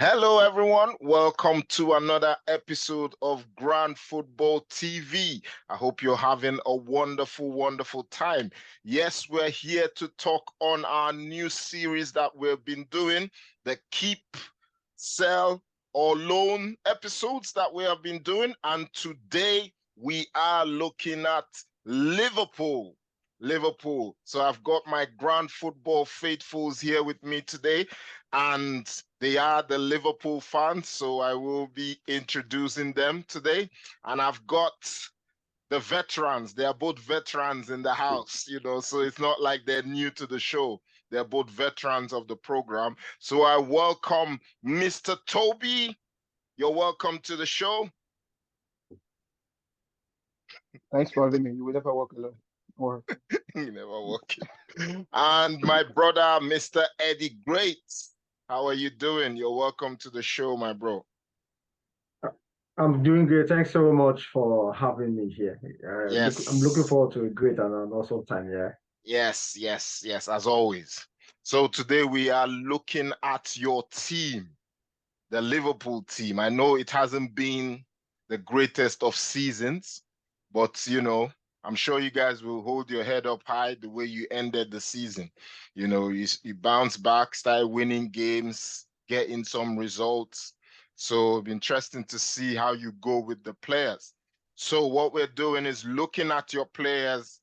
Hello, everyone. Welcome to another episode of Grand Football TV. I hope you're having a wonderful, wonderful time. Yes, we're here to talk on our new series that we've been doing, the Keep, Sell, or Loan episodes that we have been doing. And today we are looking at Liverpool. Liverpool. So I've got my Grand Football faithfuls here with me today, and they are the Liverpool fans, so I will be introducing them today. And I've got the veterans. They are both veterans in the house, so it's not like they're new to the show. They're both veterans of the program. So I welcome Mr. Tobi. You're welcome to the show. Thanks for having me. You will never walk alone. Or You never walk. And my brother, Mr. Eddie Great. How are you doing? You're welcome to the show, my bro. I'm doing great. Thanks so much for having me here. Yes. I'm looking forward to a great and an awesome time. Yeah. Yes, as always. So today we are looking at your team, the Liverpool team. I know it hasn't been the greatest of seasons, but I'm sure you guys will hold your head up high the way you ended the season. You bounce back, start winning games, getting some results. So it'll be interesting to see how you go with the players. So what we're doing is looking at your players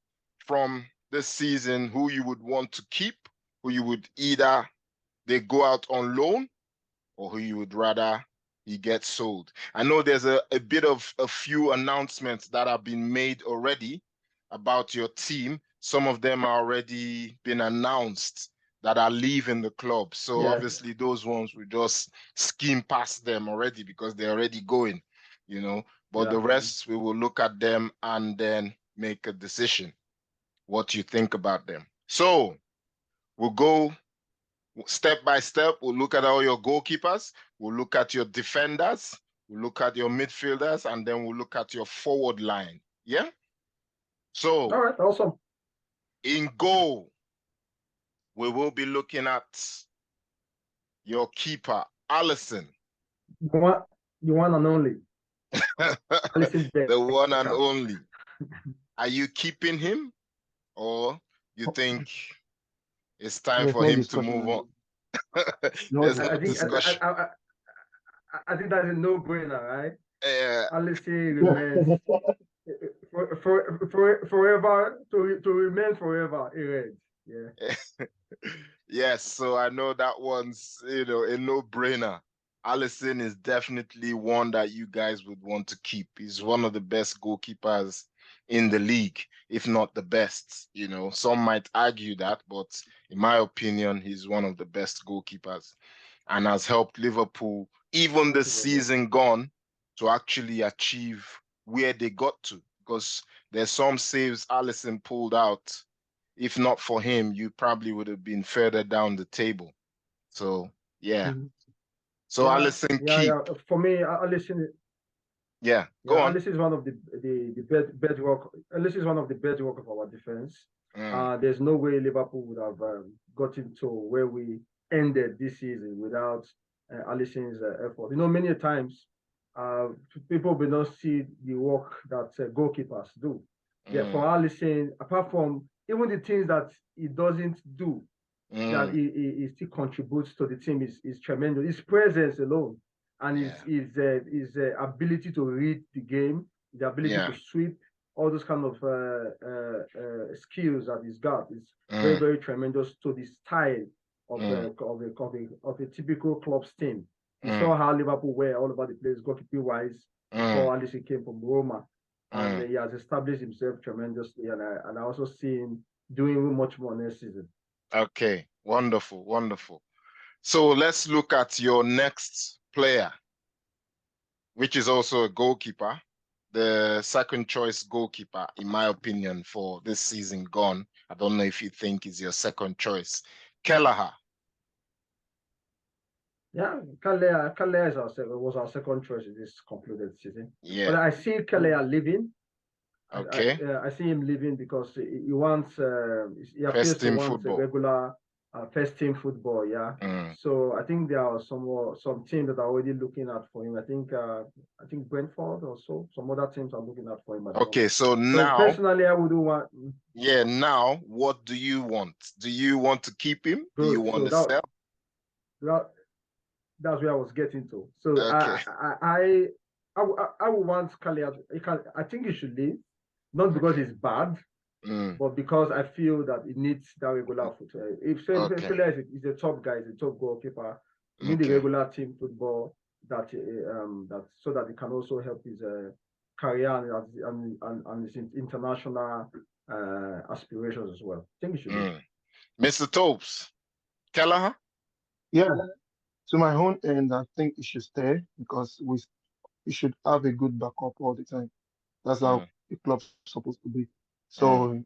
from this season, who you would want to keep, who you would either they go out on loan, or who you would rather he gets sold. I know there's a bit of a few announcements that have been made already about your team. Some of them are already been announced that are leaving the club. So Yeah. obviously those ones we just skim past them already because they're already going, But the rest we will look at them and then make a decision what you think about them. So we'll go step by step. We'll look at all your goalkeepers. We'll look at your defenders. We'll look at your midfielders, and then we'll look at your forward line. Yeah? So, All right. Awesome. in goal, we will be looking at your keeper, Alisson. The one and only. Alisson The one and only. Are you keeping him, or you think it's time for him to move on? There's no discussion. I think that's a no-brainer, right? Yeah. Alisson remains forever to remain forever erased. Yeah. Yes, so I know that one's a no-brainer. Alisson is definitely one that you guys would want to keep. He's one of the best goalkeepers in the league, if not the best. Some might argue that, but in my opinion, he's one of the best goalkeepers and has helped Liverpool, even the season gone, to actually achieve where they got to. Because there's some saves Alisson pulled out. If not for him, you probably would have been further down the table. So, yeah. So, Alisson keep. Yeah. For me, Alisson. Yeah, go on. Alisson is one of the bedrock. Alisson is one of the bedrock of our defense. There's no way Liverpool would have gotten to where we ended this season without Alisson's effort. Many times people will not see the work that goalkeepers do. Yeah, for Alisson, apart from even the things that he doesn't do, that he still contributes to the team is tremendous. His presence alone and his ability to read the game, the ability to sweep, all those kind of skills that he's got is very, very tremendous to the style of a typical club's team. You saw how Liverpool were all over the place, goalkeeping wise, before Alisson came from Roma. And he has established himself tremendously, and I also see him doing much more next season. Okay, wonderful. So let's look at your next player, which is also a goalkeeper, the second choice goalkeeper, in my opinion, for this season gone. I don't know if you think is your second choice. Kelleher. Yeah, Kelleher was our second choice in this concluded season. Yeah. But I see Kelleher leaving. Okay. I see him leaving because he wants he appears to want a regular first team football. Yeah. So I think there are some teams that are already looking out for him. I think Brentford or so. Some other teams are looking out for him. Okay, so now personally, I would want. Yeah, now what do you want? Do you want to keep him? Do you want to sell? That's where I was getting to. So okay. I would want Kalia. I think he should leave, not because he's bad, but because I feel that he needs that regular football. If Kalia is a top guy, he's a top goalkeeper, he needs the regular team football that so that he can also help his career and his international aspirations as well. I think he should leave. Mr. Tobes, Kelleher? Yeah. To my own end, I think he should stay because we should have a good backup all the time. That's how the club's supposed to be. So,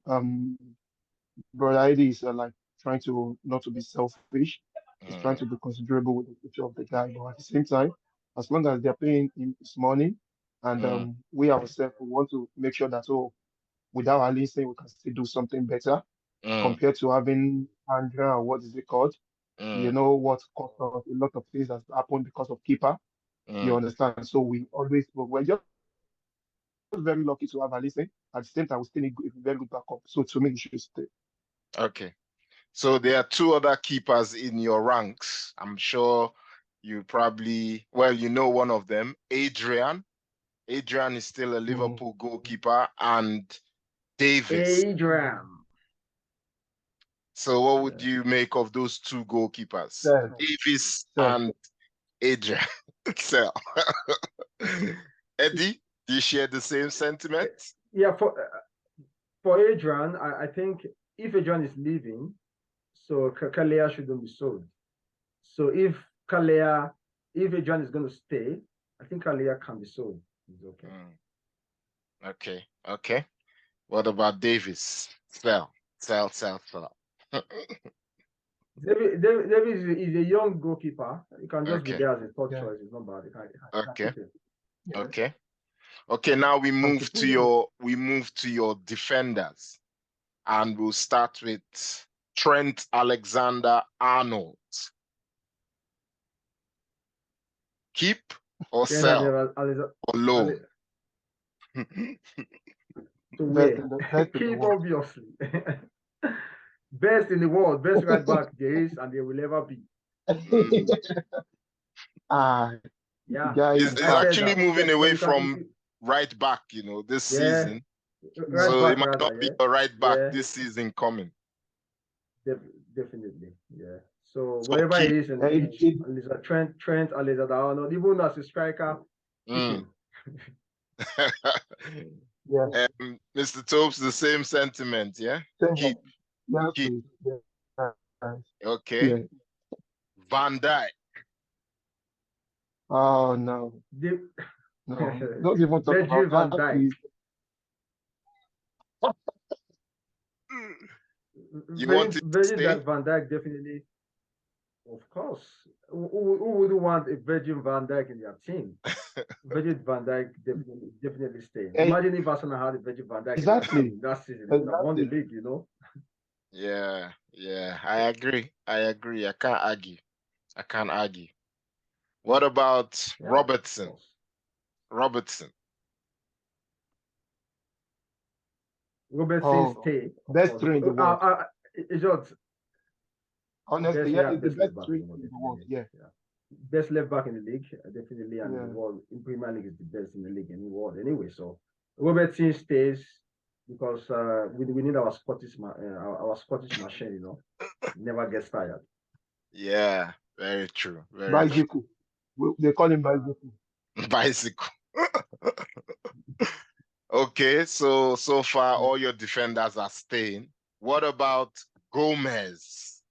Brother Eddie is like trying to not to be selfish. He's trying to be considerable with the future of the guy, but at the same time, as long as they're paying him his money, and we ourselves we want to make sure that without Alisson we can still do something better compared to having Andrea or what is it called? You know what cost us a lot of things has happened because of keeper. You understand? So we're just very lucky to have Alisson. At the same time, we still need a very good backup. So to me, you should stay. Okay. So there are two other keepers in your ranks. I'm sure you probably, well, you know one of them, Adrian. Adrian is still a Liverpool goalkeeper, and Davis. Adrian. So what would you make of those two goalkeepers? Davis and Adrian. So, Eddie, do you share the same sentiment? Yeah, for Adrian, I think if Adrian is leaving, so Kalea shouldn't be sold. So if Adrian is going to stay, I think Kalea can be sold. It's okay. Okay. What about Davis? Sell. Davis is a young goalkeeper. He can just be there as a third choice. It's not bad. Okay. Now we move to your defenders, and we'll start with Trent Alexander-Arnold. Keep or sell or loan? Keep, obviously. Best in the world, best right back there is, and there will ever be. Yeah, he's actually moving away from right back, this season. So it might not be a right back this season coming. Definitely, yeah. So wherever he is in the pitch, Trent, Alexander-Arnold, even as a striker. Mr. Tobes, the same sentiment, yeah? Keep. Okay. Yeah. Van Dijk. Oh no. No. Don't even talk about Van Dijk. You want to stay? Van Dijk, definitely. Of course. Who would want a Virgin Van Dijk in their team? Virgin Van Dijk definitely stay. Imagine if Arsenal had a Virgin Van Dijk in their team that season. They won the league, Yeah, I agree. I can't argue. What about Robertson? Robertson stay. Best three in the world. It's just honestly, it's the best three in the world. Yeah. Best left back in the league, definitely, and the world in Premier League is the best in the league in the world anyway. So Robertson stays because we need our Scottish machine, never gets tired. Yeah, very true. Bicycle. They call him bicycle. Bicycle. Okay, so far all your defenders are staying. What about Gomez?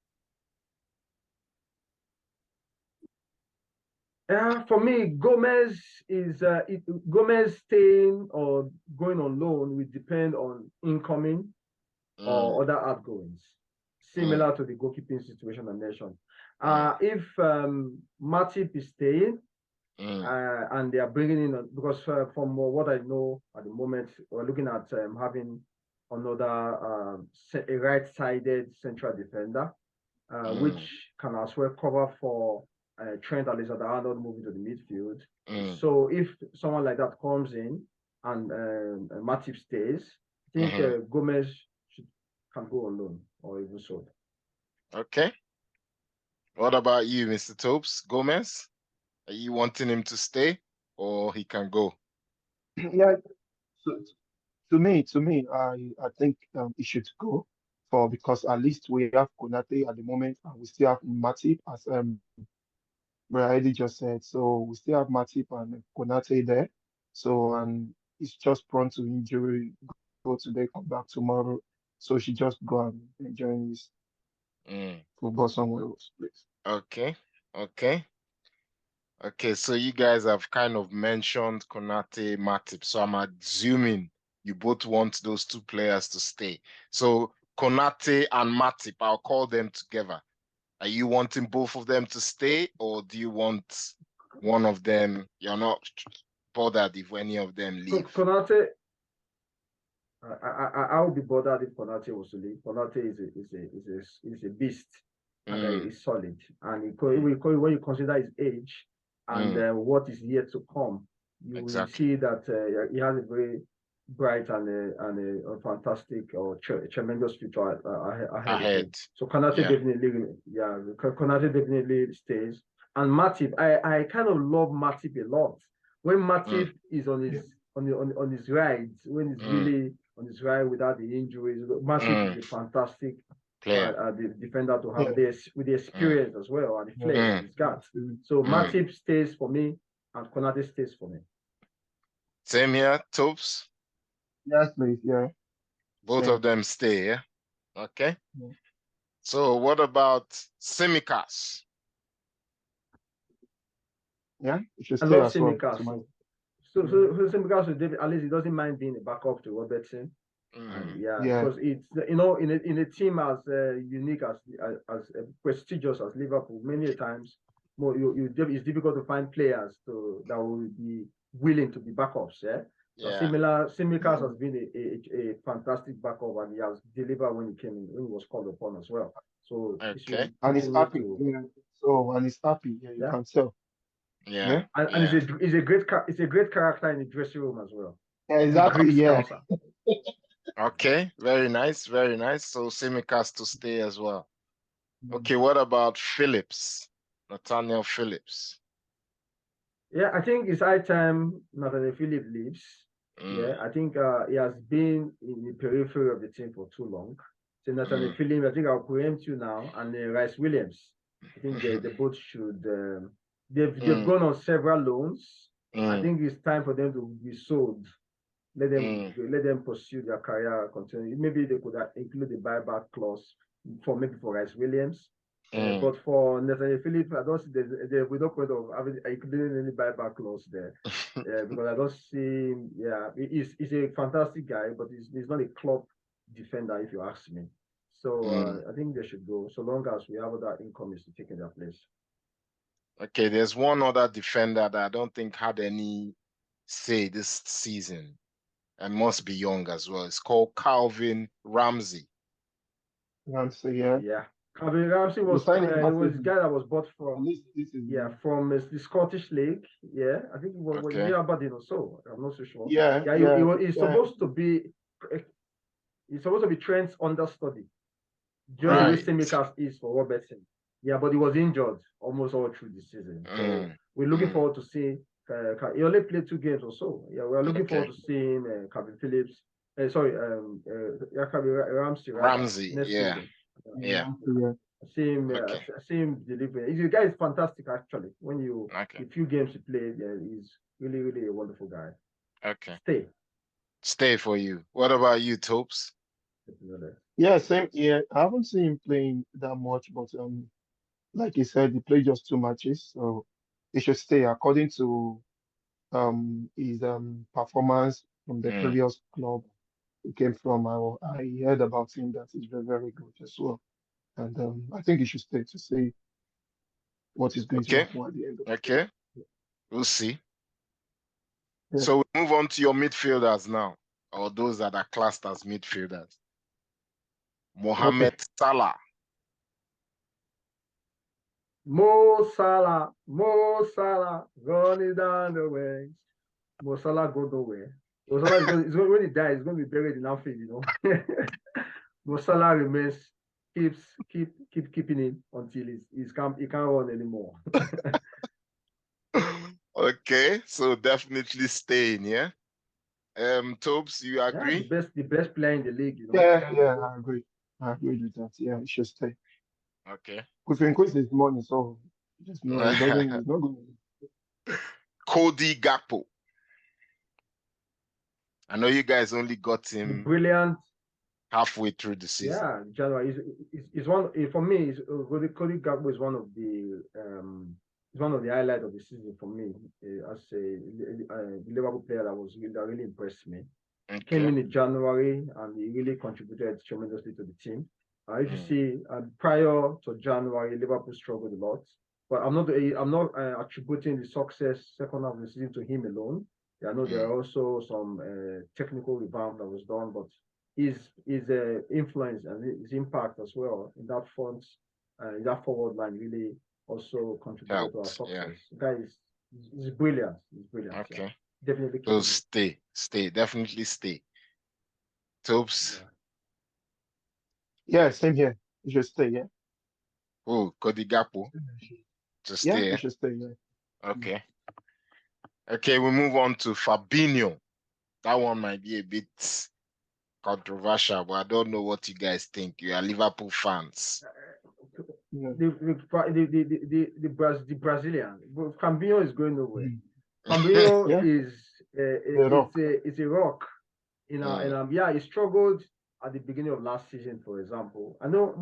For me, Gomez is Gomez staying or going on loan will depend on incoming or other outgoings, similar to the goalkeeping situation I mentioned. If Matip is staying and they are bringing in, because from what I know at the moment, we're looking at having another a right-sided central defender. which can as well cover for Trent Alexander-Arnold moving to the midfield. Mm. So if someone like that comes in and Matip stays, I think Gomez can go on loan or even sold. Okay. What about you, Mr. Topes? Gomez? Are you wanting him to stay or he can go? Yeah. So, to me, I think he should go because at least we have Konate at the moment and we still have Matip as Brother Eddie just said. So we still have Matip and Konate there. So and he's just prone to injury. Go today, come back tomorrow. So she just go and enjoy his football somewhere else, please. Okay. Okay. Okay, so you guys have kind of mentioned Konate, Matip. So I'm assuming you both want those two players to stay. So Konate and Matip, I'll call them together. Are you wanting both of them to stay, or do you want one of them? You're not bothered if any of them leave. Konate, I would be bothered if Konate was to leave. Konate is a beast, and he's solid. And when you consider his age and what is yet to come, you will see that he has a very bright and a fantastic or tremendous future ahead. So Konate definitely stays. And Matip, I kind of love Matip a lot. When Matip is on his ride, when he's really on his ride without the injuries, Matip is a fantastic player, the defender to have this with the experience as well and the flair he's got. So Matip stays for me and Konate stays for me. Same here, Topes? Yes, please, yeah. Both of them stay, yeah? Okay. Yeah. So what about Tsimikas? Yeah, it should stay. I love Tsimikas. So Tsimikas, at least he doesn't mind being a backup to Robertson. Because it's in a team as unique as prestigious as Liverpool, many times it's difficult to find players that will be willing to be backups. Tsimikas has been a fantastic backup, and he has delivered when he was called upon as well. So and he's happy. And he's happy. Yeah, you can tell. Yeah. And he's a great character in the dressing room as well. Exactly. Yeah. Okay, very nice, very nice. So Tsimikas to stay as well. Okay, what about Phillips? Nathaniel Phillips. Yeah, I think it's high time Nathaniel Phillips leaves. Yeah, I think he has been in the periphery of the team for too long. So Nathaniel Phillips, I think I'll preempt you now, and Rice Williams. I think they both should. They've gone on several loans. I think it's time for them to be sold. Let them pursue their career, continue. Maybe they could include the buyback clause for Rice Williams. But for Nathaniel Phillips, I don't see there's no point of including any buyback clause there. Because I don't see, he's a fantastic guy, but he's not a club defender, if you ask me. So I think they should go, so long as we have other incomings to take in their place. Okay, there's one other defender that I don't think had any say this season and must be young as well. It's called Calvin Ramsey. Yeah. Calvin Ramsey was the guy that was bought from from the Scottish League. Yeah, I think it was Aberdeen or so. I'm not so sure. He's supposed to be Trent's understudy, just the way Tsimikas is for Robertson. Yeah, but he was injured almost all through the season. So we're looking forward to seeing. He only played 2 games or so. Yeah, we're looking forward to seeing Calvin Phillips. Ramsey. Ramsey. Same delivery. The guy is fantastic actually. When the few games he played, he's really, really a wonderful guy. Okay. Stay for you. What about you, Topes? Yeah, same here. I haven't seen him playing that much, but like he said, he played just 2 matches, so he should stay according to his performance from the previous club he came from. I heard about him that he's very, very good as well. And I think he should stay to see what is going to happen at the end of the day. We'll see. Yeah. So we move on to your midfielders now, or those that are classed as midfielders. Mohamed Salah. Mo Salah, running down the wings. Mo Salah go nowhere. Mo Salah when he dies, he's going to be buried in Anfield, you know. Mo Salah remains, keeping him until he can't run anymore. Okay, so definitely staying, yeah. Tobes, you agree? Yeah, the best player in the league, you know. Yeah, I agree. I agree with that. Yeah, it should stay. Okay. We've increased his money, so just no, he's not going to. Cody Gakpo. I know you guys only got him Brilliant. halfway through the season. Yeah, January is one for me. Cody Gakpo is one of the highlights of the season for me. As a Liverpool player that really impressed me. Okay. Came in January and he really contributed tremendously to the team. If you see, prior to January, Liverpool struggled a lot. But I'm not attributing the success second half of the season to him alone. I know there are also some technical revamp that was done, but his influence and his impact as well in that front, in that forward line really also contributed to our success. Yeah. Guy is brilliant. He's brilliant. Okay. Yeah. Definitely. So stay, definitely stay. Tobes. Yeah, same here. You should stay, yeah. Oh, Cody Gakpo. To stay. Yeah, you should stay, yeah. Okay. Okay, we move on to Fabinho. That one might be a bit controversial, but I don't know what you guys think. You are Liverpool fans. The Brazilian Fabinho is going nowhere. Fabinho is it's a rock. He struggled at the beginning of last season, for example. I know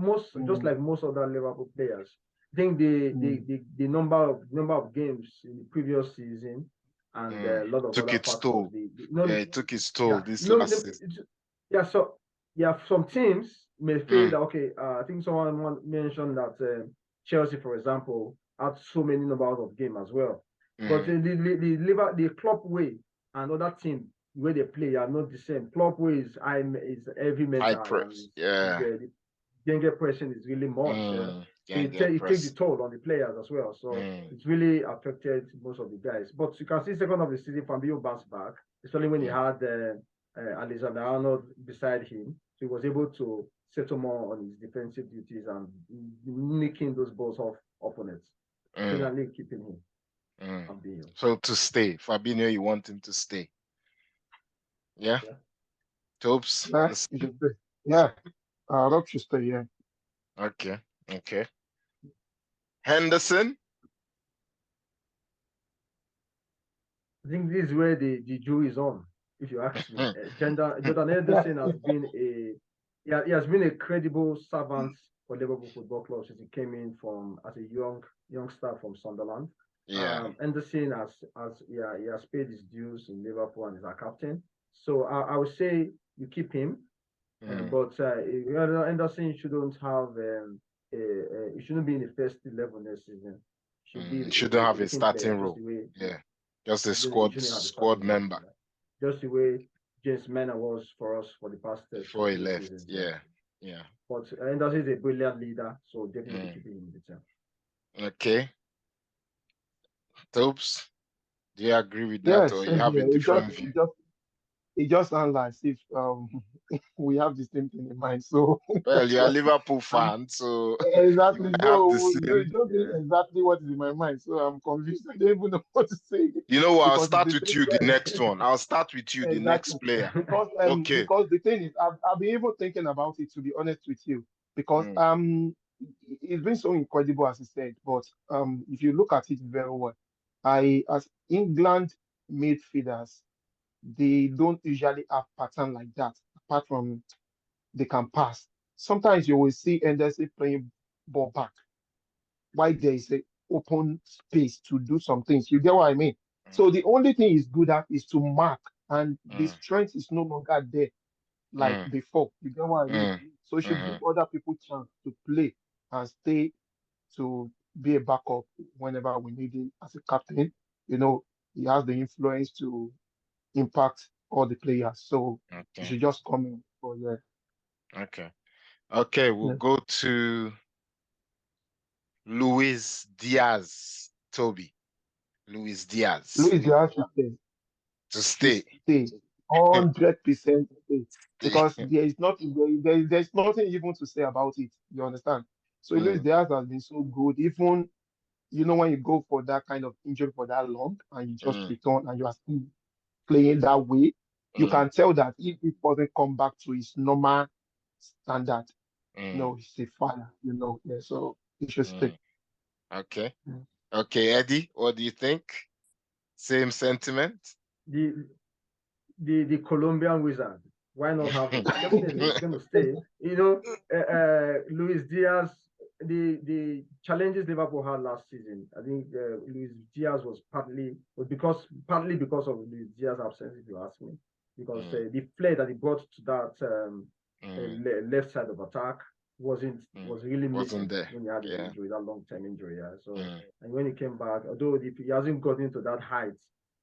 just like most other Liverpool players. I think the number of games in the previous season and a lot of took other its toll. It took its toll this last season. Some teams may feel that okay. I think someone mentioned that Chelsea, for example, had so many numbers of games as well. But the club way and other team where they play are not the same. Club way is heavy mental. High press. The Wenger pressing is really much. It takes the toll on the players as well. So it's really affected most of the guys. But you can see second of the season, Fabinho bounced back, especially when he had Alexander Arnold beside him. So he was able to settle more on his defensive duties and nicking those balls off opponents. Finally keeping him. Fabinho. So to stay, Fabinho, you want him to stay? Yeah. Tobes? Yeah. Rob should stay, yeah. Okay. Henderson? I think this is where the jury is on, if you ask me. Jordan Henderson has been he has been a credible servant for Liverpool Football Club since he came in as a youngster from Sunderland. Yeah. Henderson he has paid his dues in Liverpool and is our captain. So I would say you keep him. But Henderson shouldn't have he shouldn't be in the first 11 next season. Shouldn't have a starting role. Just a squad member. Just the way James Mena was for us for the past before he left. Seasons. Yeah. But Henderson is a brilliant leader, so definitely keep him in the team. Okay. Tobes, do you agree with that, or you have a different view? It just sounds like if we have the same thing in mind. So well, you're a Liverpool fan, so exactly. exactly what is in my mind. So I'm confused. I don't even know what to say. You know what? I'll start with you. The next one. I'll start with you. The next player. Because the thing is, I've been even thinking about it, to be honest with you, because it's been so incredible, as I said. But if you look at it very well, as England midfielders, they don't usually have pattern like that, apart from they can pass. Sometimes you will see Henderson playing ball back, while there is an open space to do some things. You get what I mean? So the only thing he's good at is to mark, and the strength is no longer there like before. You get what I mean? So you should give other people chance to play and stay to be a backup whenever we need it as a captain. You know, he has the influence to impact all the players. So you should just come in for Okay, we'll go to Luis Diaz, Toby. Luis Diaz. Luis Diaz should stay. To stay. 100% stay. Because there's nothing even to say about it. You understand? So Luis Diaz has been so good. Even when you go for that kind of injury for that long and you just return and you are still playing that way, you can tell that if it doesn't come back to his normal standard, he's a fire. Yeah, so he should stay. Okay. Okay, Eddie, what do you think? Same sentiment? The Colombian wizard. Why not have him? Definitely, he's going to stay. Luis Diaz, the challenges Liverpool had last season, I think Luis Diaz was partly because of Luis Diaz's absence, if you ask me, because the flair that he brought to that left side of attack was really missing there when he had the injury, that long-term injury. Yeah. So and when he came back, although he hasn't gotten into that height,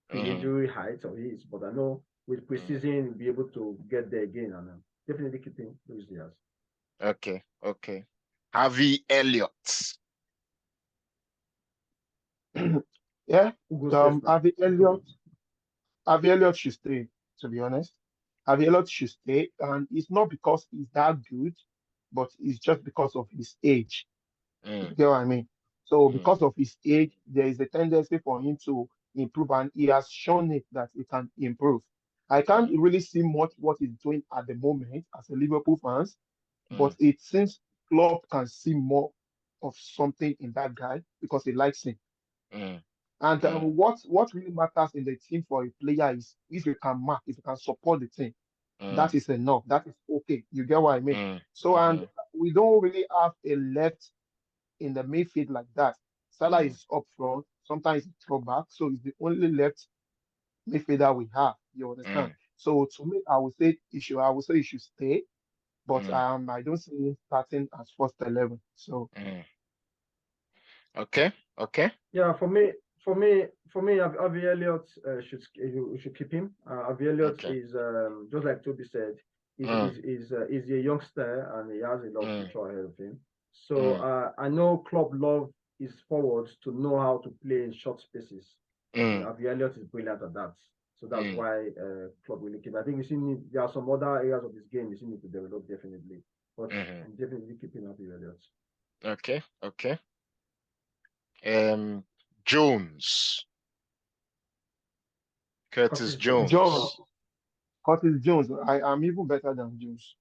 pre-injury height of his, but I know with preseason he'll be able to get there again, and definitely keeping Luis Diaz. Okay. Harvey Elliott. Yeah. Harvey Elliott should stay, to be honest. Harvey Elliott should stay, and it's not because he's that good, but it's just because of his age. You get what I mean? So because of his age, there is a tendency for him to improve, and he has shown it that he can improve. I can't really see much what he's doing at the moment as a Liverpool fans, but it seems Klopp can see more of something in that guy because he likes him. And what really matters in the team for a player is if you can mark, if you can support the team. That is enough. That is okay. You get what I mean? So, and we don't really have a left in the midfield like that. Salah is up front. Sometimes it's throw back. So it's the only left midfielder we have. You understand? So to me, I would say he should stay. But I don't see him starting as first 11. So okay. Yeah, for me, Harvey Elliott should keep him. Harvey Elliott is just like Toby said, is a youngster and he has a lot of future ahead of him. So I know Klopp love his forwards to know how to play in short spaces. Harvey Elliott is brilliant at that. So that's why Klopp really keep. I think there are some other areas of this game you need to develop definitely, but I'm definitely keeping Harvey Elliott. Okay. Jones. Curtis Jones. Curtis Jones. I am even better than Jones.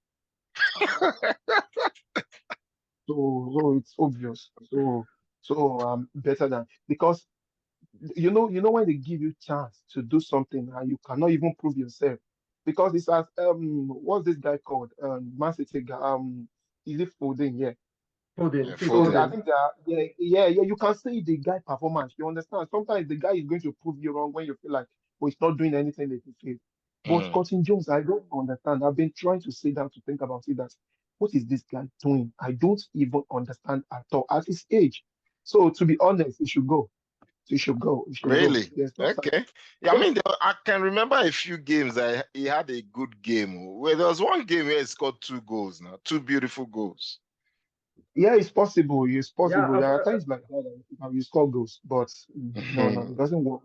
So it's obvious. So I'm better than, because you know when they give you chance to do something and you cannot even prove yourself, because it's as what's this guy called, Man City guy, is it Foden? Yeah. Foden. I think that you can see the guy performance. You understand? Sometimes the guy is going to prove you wrong when you feel like, oh, he's not doing anything that he feels. But Curtis Jones, I don't understand. I've been trying to sit down to think about it. That what is this guy doing? I don't even understand at all at his age. So to be honest, he should go. He should go. Really? Go. Yes, okay. Yeah, I mean, I can remember a few games he had a good game. Where there was one game where he scored 2 goals now, 2 beautiful goals. Yeah, it's possible. It's possible. There are times like that you score goals, but no, it doesn't work.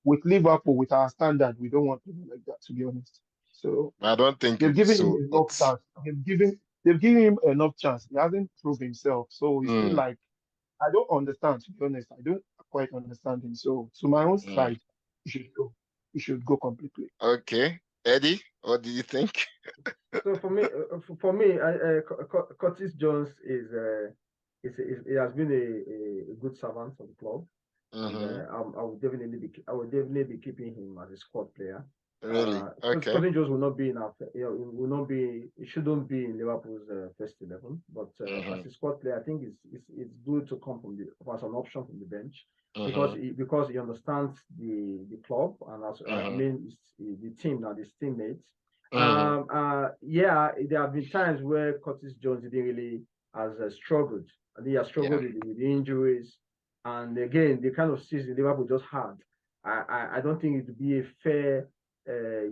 With Liverpool, with our standard, we don't want people like that, to be honest. So I don't think they've given him enough chance. They've given him enough chance. He hasn't proved himself. So it's still like, I don't understand, to be honest. I don't quite understand him. So to my own side, he should go. He should go completely. Okay. Eddie, what do you think? So for me, Curtis Jones he has been a good servant for the club. And, I would definitely be keeping him as a squad player. Really? Okay. Curtis Jones will not be he shouldn't be in Liverpool's first 11. But as a squad player, I think it's good to come as an option from the bench. Because he understands the club, and as I mean the team now, his teammates. There have been times where Curtis Jones didn't really has struggled. I think he has struggled with the injuries, and again the kind of season Liverpool just had. I don't think it would be a fair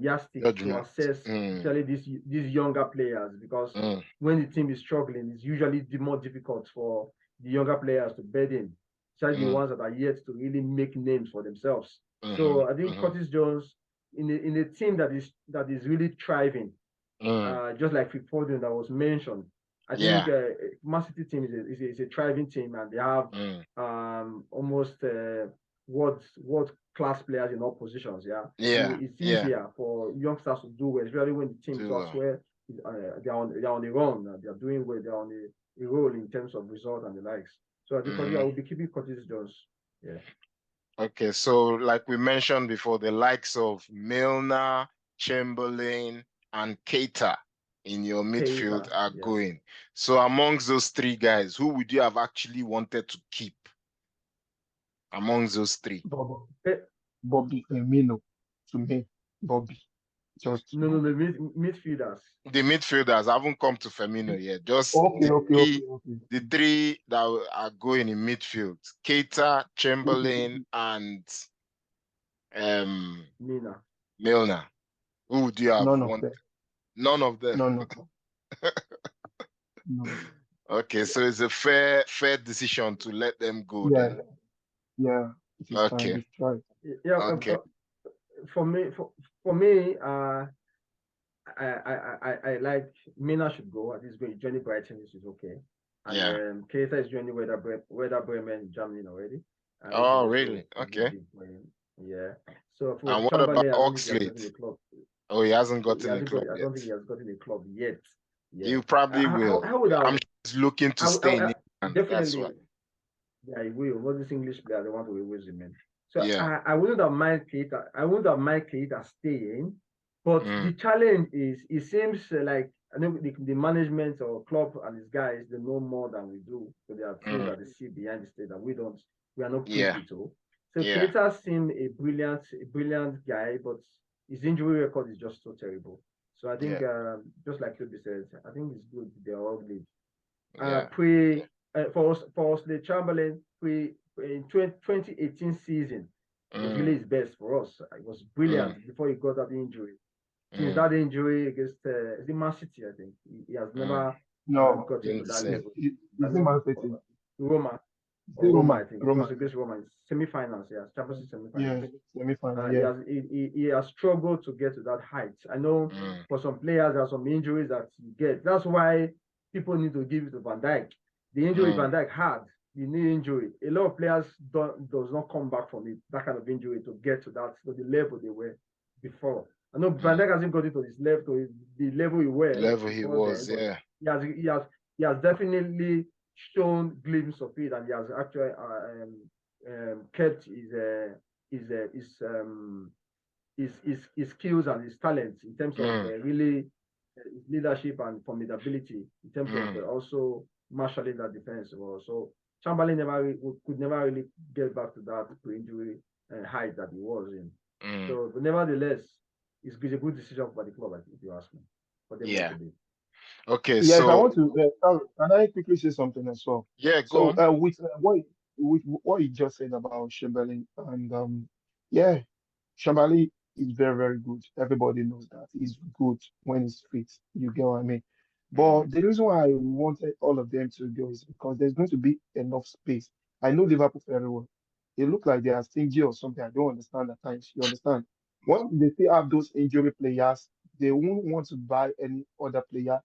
yardstick to assess especially these younger players, because when the team is struggling, it's usually more difficult for the younger players to bed in, especially the ones that are yet to really make names for themselves. So I think Curtis Jones in a team that is really thriving, just like Phil Foden that was mentioned. I think Man City team is a thriving team, and they have almost world class players in all positions. It's easier for youngsters to do well, especially when the team starts where they're on the run, they're doing well, they're on a roll in terms of result and the likes. So I think I will be keeping Curtis Jones. Yeah. Okay, so like we mentioned before, the likes of Milner, Chamberlain, and Keita in your midfield are going. So amongst those three guys, who would you have actually wanted to keep amongst those three? Bobby Firmino, to me, Bobby. Just the midfielders. The midfielders haven't come to Firmino yet. Just the three that are going in midfield: Keita, Chamberlain, and Milner. Who would you have wanted? None of them. None of them. No. Okay, so it's a fair decision to let them go. Yeah, then. Yeah. It is okay. Time. It's right. Yeah. Okay. For me, I like Mina should go. At least Johnny Brighton is okay. And Keita is joining Werder Bremen in Germany already. Oh, really? Okay. Yeah. So for and what about Oxlade? Oh, he hasn't gotten a club yet. I don't think he has gotten a club yet. Yeah. You probably will. I'm sure he's looking to stay in England. Definitely. Yeah, he will. What this English player they want to always remain. So I wouldn't have minded Keita. I wouldn't have minded Keita staying. But the challenge is, it seems like I know the management or club and his guys, they know more than we do. So there are things that they see behind the stage that we are not privy to. So Keita seemed a brilliant guy, but his injury record is just so terrible. So I think, just like Tobi said, I think it's good they're all good. For Oxlade Chamberlain, in 2018 season, it was really his best for us. It was brilliant before he got that injury. Since that injury against the Man City, I think he has never gotten to that level. Is it Man City? Roma, I think. It was against Roma. Semi-finals, Champions League semi-finals. Yeah, semi-finals. He has struggled to get to that height. I know for some players, there are some injuries that you get. That's why people need to give it to Van Dijk. The injury Van Dijk had, the knee injury, a lot of players does not come back from it, that kind of injury to get to the level they were before. I know Van Dijk hasn't got it to his level, to the level he was. He has definitely shown glimpses of it, and he has actually kept his skills and his talents in terms of really his leadership and formidability in terms of also marshalling that defense. So Chamberlain could never really get back to that pre-injury height that he was in. So, but nevertheless, it's a good decision for the club, if you ask me. Okay. Yes, so I want to. Can I quickly say something as well? Yeah, go on. With what you just said about Chamberlain, and Chamberlain is very, very good. Everybody knows that he's good when he's fit. You get what I mean? But the reason why I wanted all of them to go is because there's going to be enough space. I know Liverpool very well. They look like they are stingy or something. I don't understand at times. You understand? When they still have those injury players, they won't want to buy any other player.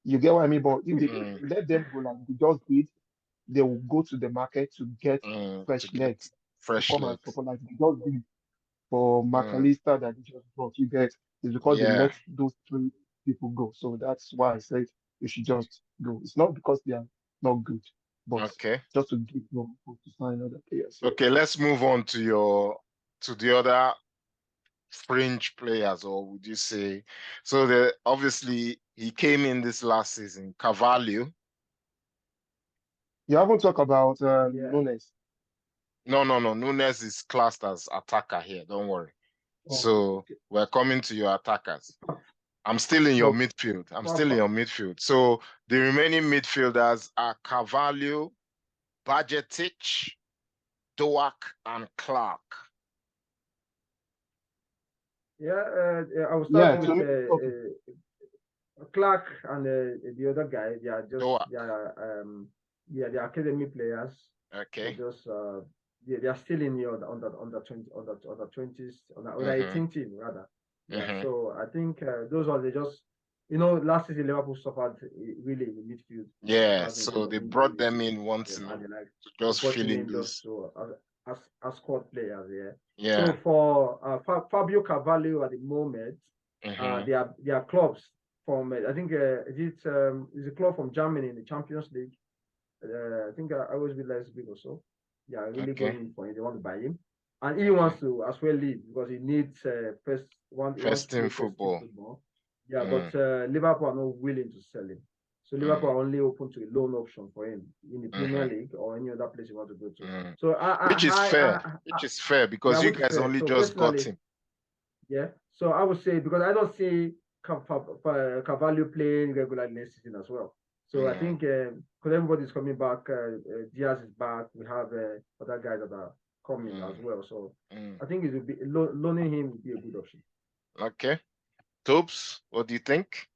You get what I mean? But if they let them go like they just did, they will go to the market to get fresh legs. Come and support like they just did for McAllister that they just brought. You get it's because they let those three people go. So that's why I said you should just go. It's not because they are not good, but just to give them to sign other players. Okay, let's move on to the other fringe players, or would you say? So obviously he came in this last season, Carvalho. You haven't talked about Nunes. No. Nunes is classed as attacker here. Don't worry. So we're coming to your attackers. I'm still in your midfield. So the remaining midfielders are Carvalho, Bajcetic, Doak, and Clark. I was starting with Clark and the other guy. Yeah, the academy players. Okay. Just they are still in the under 20s, under 18 team rather. Yeah. So I think those are just last season Liverpool suffered really in the midfield. Yeah. So they brought them in once, and they like to just brought fill him in in those. just to as squad players. Yeah. Yeah. So for Fabio Carvalho at the moment, they are clubs from I think is a club from Germany in the Champions League. I think I always be less big or so. Yeah, really going in for him. They want to buy him, and he wants to as well leave because he needs first team football. Yeah, but Liverpool are not willing to sell him. So Liverpool are only open to a loan option for him in the Premier League or any other place you want to go to. So which is fair. Which is fair because you guys only just got him. Yeah. So I would say because I don't see Carvalho playing regularly next season as well. So I think because everybody's coming back, Diaz is back. We have other guys that are coming as well. So I think it would be loaning him would be a good option. Okay. Tobes, what do you think?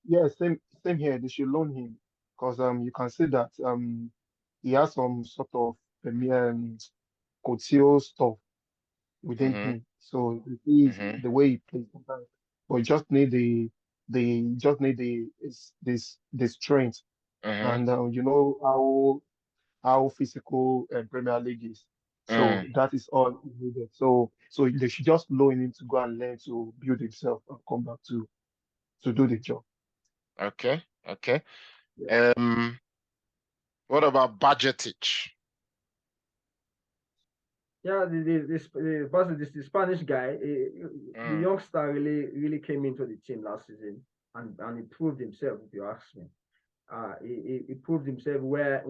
Yeah, same here. They should loan him because you can see that he has some sort of Coutinho stuff within him. So the way he plays sometimes, but you just need the strength, and you know how physical Premier League is. So that is all needed. So they should just loan him to go and learn to build himself and come back to do the job. Okay. Okay. Yeah. What about Budgetich? Yeah, the Spanish guy, the youngster really came into the team last season and he proved himself, if you ask me. He proved himself where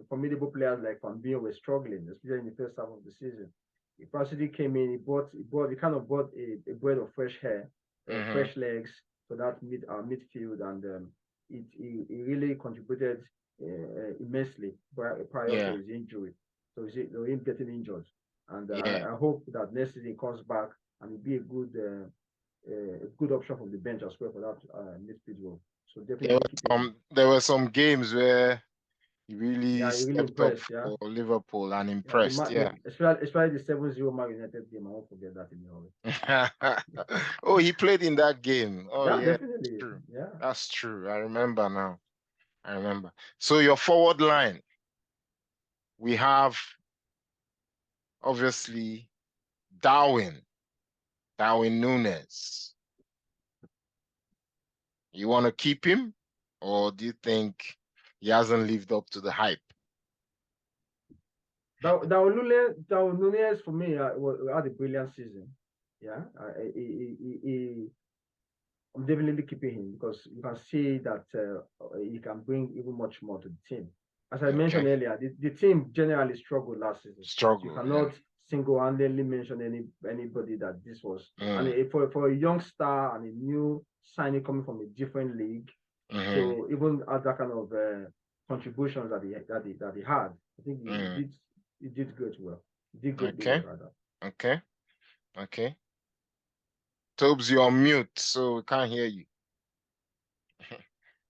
formidable players like Van Beer were struggling, especially in the first half of the season. He practically came in, he kind of brought a breath of fresh air, fresh legs for that midfield, and he really contributed immensely prior to his injury. So him getting injured, and I hope that next season he comes back and he'll be a good option from the bench as well for that midfield role. So definitely there were some games where he really stepped impressed, up for Liverpool and impressed. Especially the 7-0 Man United game. I won't forget that in the hurry. Oh, he played in that game. Oh, yeah, definitely. True. Yeah, that's true. I remember now. I remember. So your forward line, we have obviously Darwin Núñez. You want to keep him, or do you think he hasn't lived up to the hype? Darwin Núñez for me had a brilliant season. Yeah, I'm definitely keeping him because you can see that he can bring even much more to the team. As I mentioned earlier, the team generally struggled last season. You cannot single-handedly mention anybody that this was. And for a young star and a new signing coming from a different league, to even add that kind of contributions that he had, I think he did great well. He did great well, rather. Okay. Tobes, you're on mute, so we can't hear you.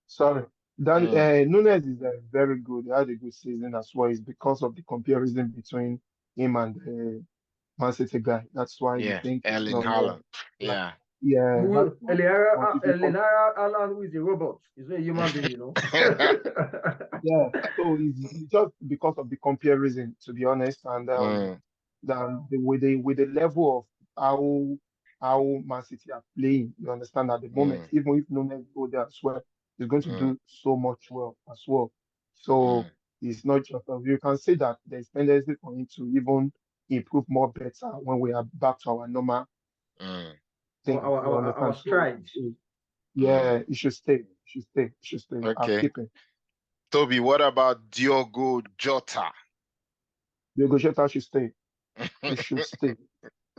Sorry. That Núñez is very good. He had a good season as well. It's because of the comparison between him and the Man City guy. That's why you think Erling Haaland. Yeah. Erling Haaland, who is a robot. He's not a human being, you know. Yeah. So it's just because of the comparison, to be honest, and with the level of how Man City are playing, you understand at the moment, even if Núñez go there as well, he's going to do so much well as well. So it's not just you can say that there's tendency for him to even improve more better when we are back to our normal thing. Our stride. Yeah, it should stay. It should stay. I'll keep it. Toby, what about Diogo Jota? Diogo Jota should stay. He should stay.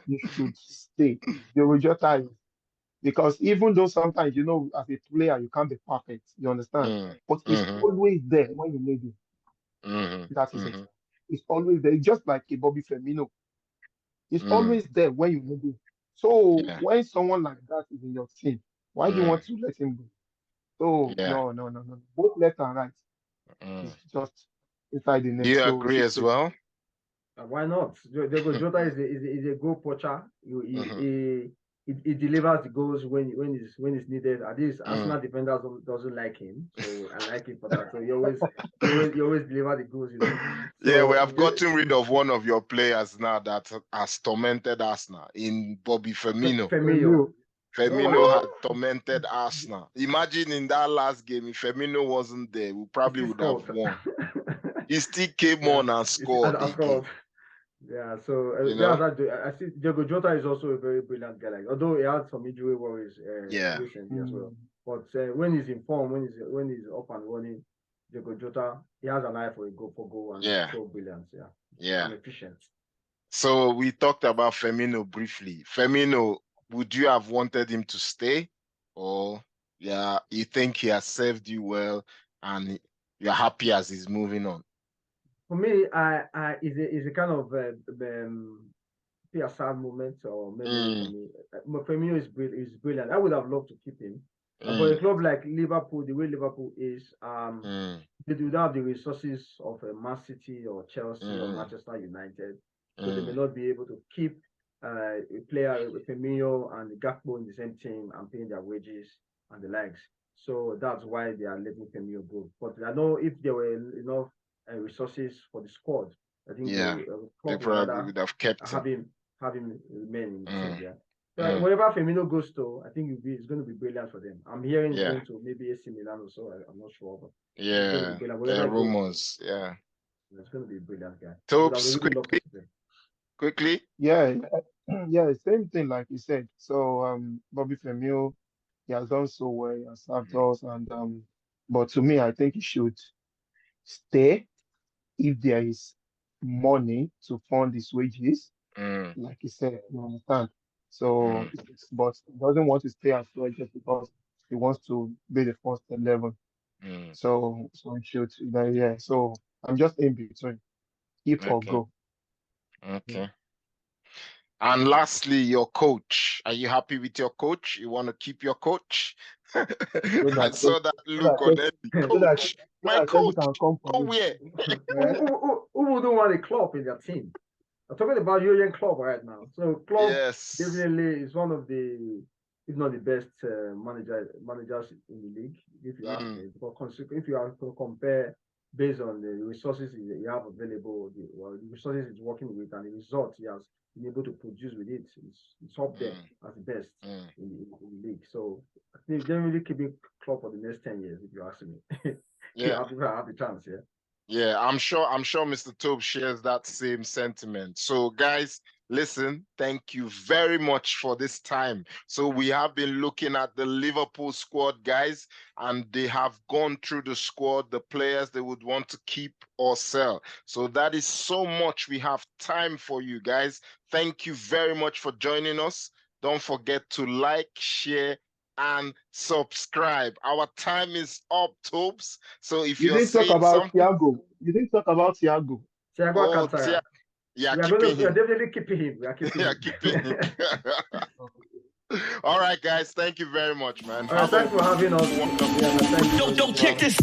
You should stay. Diogo Jota is because even though sometimes as a player you can't be perfect, you understand, but it's always there when you need it. That is it. It's always there. It's just like a Bobby Firmino. It's always there when you need it. So when someone like that is in your team, why do you want to let him go? So no. Both left and right. It's just inside the net. Do you So agree as well? Why not? Diego Jota is a goal poacher. He delivers the goals when it's needed. At least Arsenal defenders doesn't like him, so I like him for that. So you always deliver the goals. So, we have gotten rid of one of your players now that has tormented Arsenal in Bobby Firmino. Firmino had tormented Arsenal. Imagine in that last game, if Firmino wasn't there, we probably would have won. He still came on and scored. Yeah, so I see Diego Jota is also a very brilliant guy. Like, although he had some injury worries recently as well, but when he's in form, when he's up and running, Diego Jota, he has an eye for goal and so brilliant. And efficient. So we talked about Firmino briefly. Firmino, would you have wanted him to stay, or you think he has served you well and you're happy as he's moving on? For me, is a kind of a sad moment or maybe for me. Firmino is brilliant. I would have loved to keep him. But a club like Liverpool, the way Liverpool is, they do not have the resources of Man City or Chelsea or Manchester United, so they may not be able to keep a player with Firmino and Gakpo in the same team and paying their wages and the likes. So that's why they are letting Firmino go. But I know if there were enough resources for the squad, I think they probably would have kept him remain in the team. So wherever Firmino goes to, I think it's going to be brilliant for them. I'm hearing he's going to maybe AC Milan or so. I'm not sure, but there are rumors. It's going to be a brilliant guy. Tobes, quickly. Same thing like you said. So Bobby Firmino, he has done so well. He has served us, and but to me, I think he should stay if there is money to fund his wages, like you said, you understand. So, but he doesn't want to stay as well just because he wants to be the first 11. So he should, So I'm just in between, keep or go. Okay. And lastly, your coach. Are you happy with your coach? You want to keep your coach? I saw that look on Eddie. Coach, my coach. Go where? Who wouldn't want a Klopp in their team? I'm talking about Jurgen Klopp right now. So Klopp definitely is one of the, if not the best managers in the league, if you ask me. If you are to compare based on the resources you have available, the resources he's working with, and the results he has been able to produce with it, it's up there as the best in the league. So I think generally keeping Klopp for the next 10 years, if you ask me. I have a chance, I'm sure Mr. Tobe shares that same sentiment. So guys, listen, thank you very much for this time. So we have been looking at the Liverpool squad, guys, and they have gone through the squad, the players they would want to keep or sell. So that is so much we have time for you guys. Thank you very much for joining us. Don't forget to like, share, and subscribe. Our time is up, Tobes. So if you didn't talk about Thiago, you didn't talk about Thiago. We are definitely keeping him. We are keeping him. All right, guys. Thank you very much, man. Thanks for having us. Don't check this.